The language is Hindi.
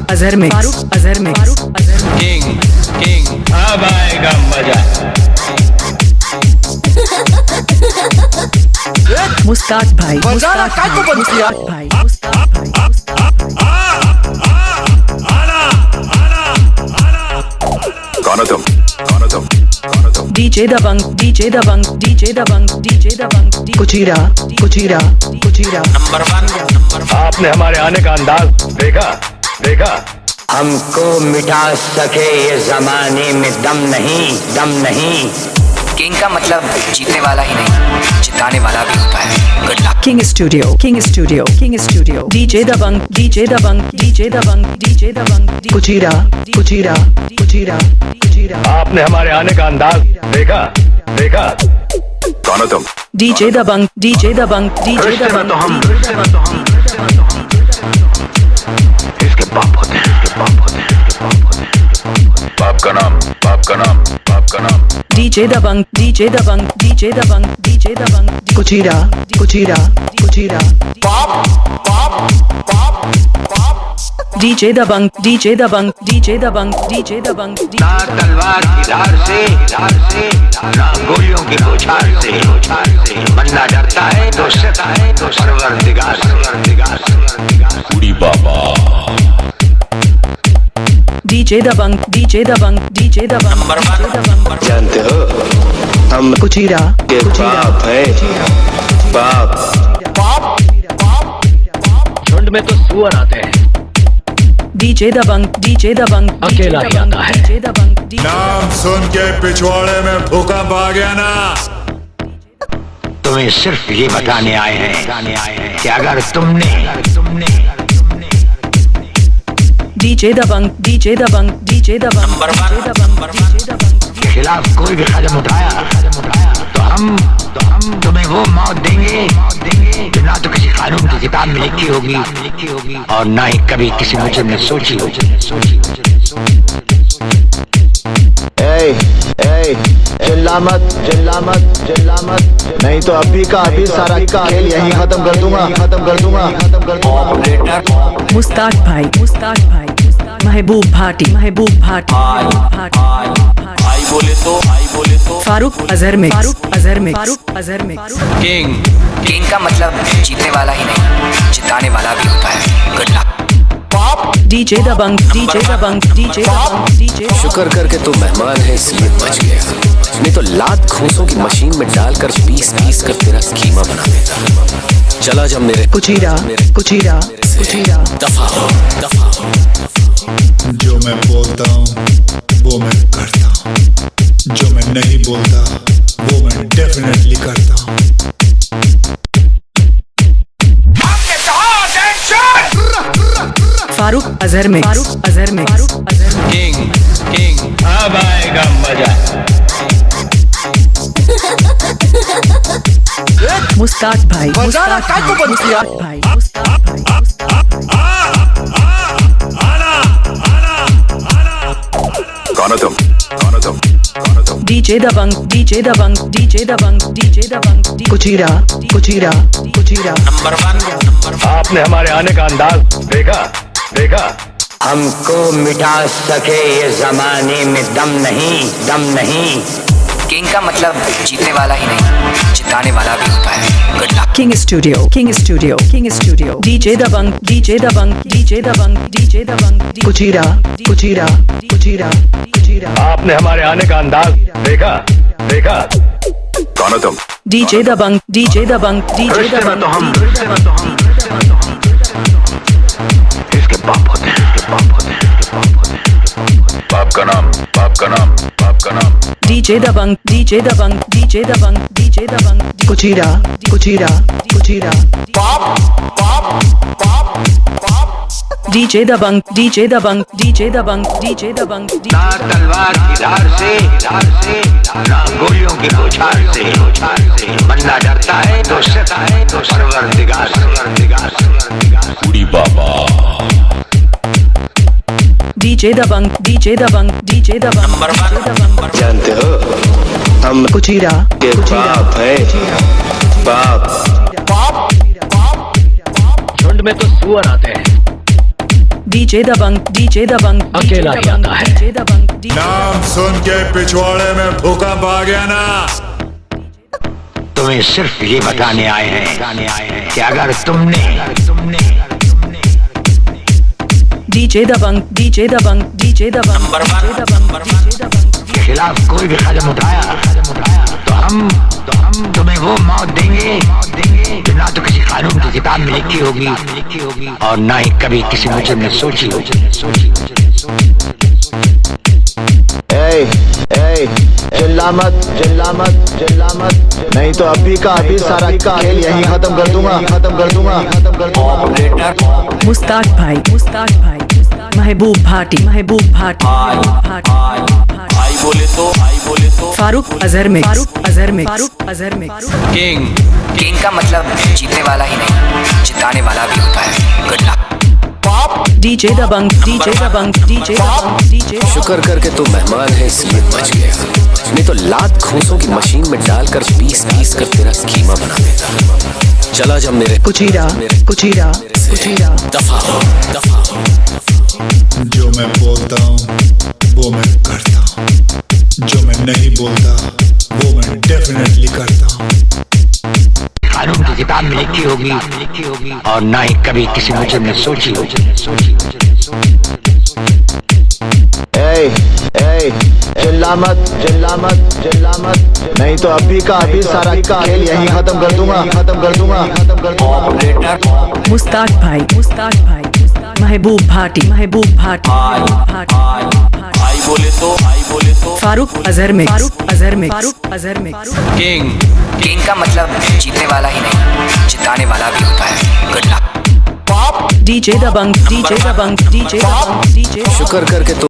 अजहर में किंग किंग अब आएगा मजा। मुस्ताक भाई भाई कौन हो तुम? डीजे दबंग कुचीरा नंबर 1 आपने हमारे आने का अंदाज देखा। हमको मिटा सके ये जमाने में दम नहीं। किंग का मतलब जीतने वाला ही नहीं, जिताने वाला भी होता है। Good luck. King studio DJ Dabang कुचीरा आपने हमारे आने का अंदाज देखा। कौन हो तुम? डीजे दबंग इसके बाप होते हैं। बाप का नाम डीजे दबंग कुचीरा डीजे दबंग ना तलवार की धार से ना गोलियों की बौछार से बंदा डरता है तो परवरदिगार उड़ी बाबा। डीजे दबंग नंबर 1 जानते हो हम कुचीरा के बाप है बाप। झुंड में तो सुअर आते हैं, डीजे दबंग अकेला ही आता है। नाम सुन के पिछवाड़े में भूकंप आ गया ना। तुम्हें सिर्फ ये बताने आए हैं कि अगर तुमने डीजे दबंग नंबर 1 के खिलाफ कोई भी कदम उठाया तो हम तुम्हें वो मौत देंगे जो ना तो किसी कानून की किताब में लिखी होगी और ना ही कभी किसी मुजरिम ने सोची होगी। चिल्ला मत नहीं तो अभी का अभी सारा खेल यहीं खत्म कर दूंगा। मुस्ताक भाई महबूब भाटी आई बोले तो फारूक अजहर में किंग का मतलब जीतने वाला ही नहीं, जिताने वाला भी होता है। Good luck. डीजे दबंग शुक्र करके तो मेहमान है इसलिए बच गया, नहीं तो लात घूंसों की मशीन में डालकर पीस कर तेरा कीमा बना देता। चला जा मेरे कुचीरा दफा हो। जो मैं बोलता हूँ वो मैं करता हूँ, जो मैं नहीं बोलता वो मैं डेफिनेटली करता हूँ। फारूक अजहर में किंग अब आएगा मजा। मुस्ताक भाई कौन हो तुम? डीजे दबंग कुचीरा नंबर 1 आपने हमारे आने का अंदाज देखा। हमको मिटा सके ये जमाने में दम नहीं। किंग का मतलब जीतने वाला ही नहीं, जिताने वाला भी होता है। Good luck. King studio DJ Dabang कुचीरा आपने हमारे आने का अंदाज देखा। कौन हो तुम? डीजे दबंग इसके बाप होते हैं। बाप का नाम डीजे दबंग कुचीरा डीजे दबंग ना तलवार की धार से ना गोलियों की बौछार से बंदा डरता है तो परवरदिगार उड़ी बाबा। डीजे दबंग नंबर 1 जानते हो हम कुचीरा के बाप है बाप। झुंड में तो सुअर आते हैं, DJ दबंग DJ दबंग अकेला ही आता है। DJ दबंग DJ नाम सुन के पिछवाड़े में भूकंप आ गया ना। तुम्हें सिर्फ ये बताने आए हैं कि अगर तुमने DJ दबंग DJ दबंग DJ दबंग नंबर DJ वन, दबंग नंबर DJ दबंग के खिलाफ कोई भी कदम उठाया तो हम तुम्हें वो मौत देंगे जो ना तो किसी कानून की किताब में लिखी होगी और ना ही कभी किसी मुजरिम ने सोची होगी। चिल्ला मत नहीं तो अभी का अभी सारा खेल यहीं खत्म कर दूंगा। ऑपरेटर मुस्ताक भाई महबूब भाटी आई बोले तो फारूक अजहर में किंग का मतलब जीतने वाला ही नहीं जिताने वाला भी होता है। Good luck. DJ दबंग DJ दबंग DJ दबंग DJ शुक्र करके तू मेहमान है इसलिए बच गया, नहीं तो लात घूसों की मशीन में डालकर पीस पीस कर तेरा कीमा बना देता। चला जब मेरे कुचीरा दफा हो। जो मैं बोलता हूँ वो मैं करता हूँ, जो मैं नहीं बोलता वो मैं डेफिनेटली करता हूँ। कानून की किताब में लिखी होगी और ना ही कभी किसी मुजरिम ने सोची होगी। चिल्ला मत नहीं तो अभी का अभी सारा खेल यहीं खत्म कर दूंगा। ऑपरेटर मुस्ताक भाई महबूब भाटी आई बोले तो फारूक अजहर में किंग का मतलब जीतने वाला ही नहीं जिताने वाला भी होता है। Good luck. DJ दबंग DJ शुक्र करके तू